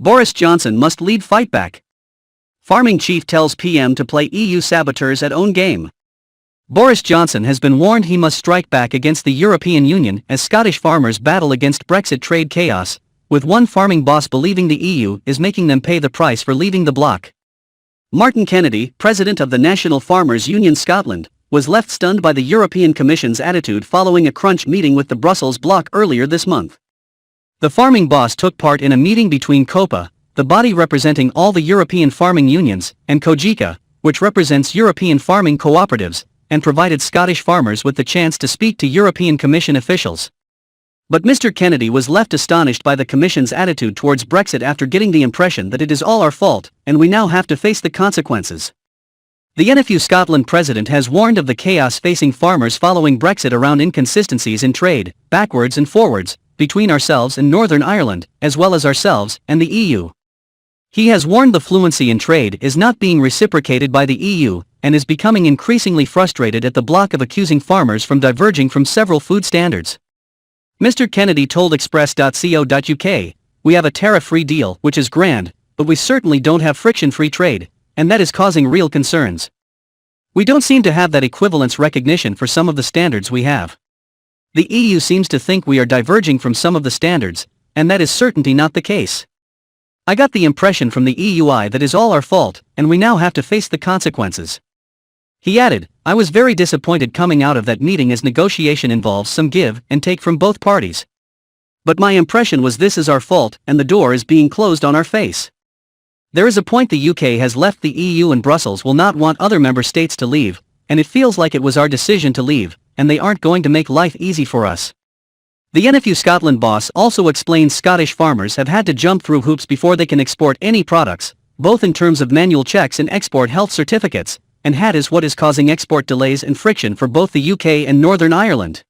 Boris Johnson must lead fightback. Farming chief tells PM to play EU saboteurs at own game. Boris Johnson has been warned he must strike back against the European Union as Scottish farmers battle against Brexit trade chaos, with one farming boss believing the EU is making them pay the price for leaving the bloc. Martin Kennedy, president of the National Farmers Union Scotland, was left stunned by the European Commission's attitude following a crunch meeting with the Brussels bloc earlier this month. The farming boss took part in a meeting between COPA, the body representing all the European farming unions, and COGECA, which represents European farming cooperatives, and provided Scottish farmers with the chance to speak to European Commission officials. But Mr. Kennedy was left astonished by the Commission's attitude towards Brexit after getting the impression that it is all our fault, and we now have to face the consequences. The NFU Scotland president has warned of the chaos facing farmers following Brexit around inconsistencies in trade, backwards and forwards, between ourselves and Northern Ireland, as well as ourselves and the EU. He has warned the fluency in trade is not being reciprocated by the EU, and is becoming increasingly frustrated at the bloc of accusing farmers from diverging from several food standards. Mr. Kennedy told Express.co.uk, "We have a tariff-free deal, which is grand, but we certainly don't have friction-free trade, and that is causing real concerns. We don't seem to have that equivalence recognition for some of the standards we have. The EU seems to think we are diverging from some of the standards, and that is certainly not the case. I got the impression from the EUI that is all our fault, and we now have to face the consequences." He added, "I was very disappointed coming out of that meeting as negotiation involves some give and take from both parties. But my impression was this is our fault and the door is being closed on our face. There is a point the UK has left the EU and Brussels will not want other member states to leave, and it feels like it was our decision to leave, and they aren't going to make life easy for us." The NFU Scotland boss also explains Scottish farmers have had to jump through hoops before they can export any products, both in terms of manual checks and export health certificates, and that is what is causing export delays and friction for both the UK and Northern Ireland.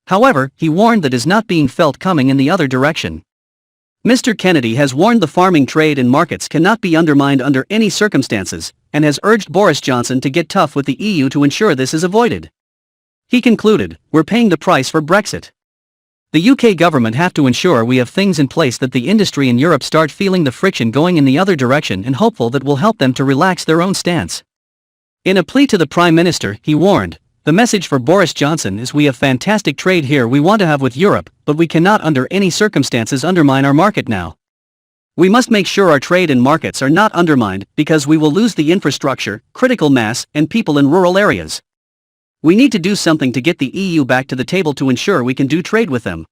However, he warned that is not being felt coming in the other direction. Mr. Kennedy has warned the farming trade and markets cannot be undermined under any circumstances, and has urged Boris Johnson to get tough with the EU to ensure this is avoided. He concluded, "We're paying the price for Brexit. The UK government have to ensure we have things in place that the industry in Europe start feeling the friction going in the other direction and hopeful that will help them to relax their own stance." In a plea to the Prime Minister, he warned, "The message for Boris Johnson is we have fantastic trade here we want to have with Europe, but we cannot under any circumstances undermine our market now. We must make sure our trade and markets are not undermined because we will lose the infrastructure, critical mass, and people in rural areas. We need to do something to get the EU back to the table to ensure we can do trade with them.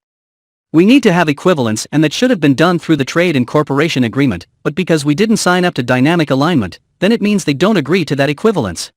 We need to have equivalence, and that should have been done through the Trade and Cooperation Agreement, but because we didn't sign up to dynamic alignment, then it means they don't agree to that equivalence.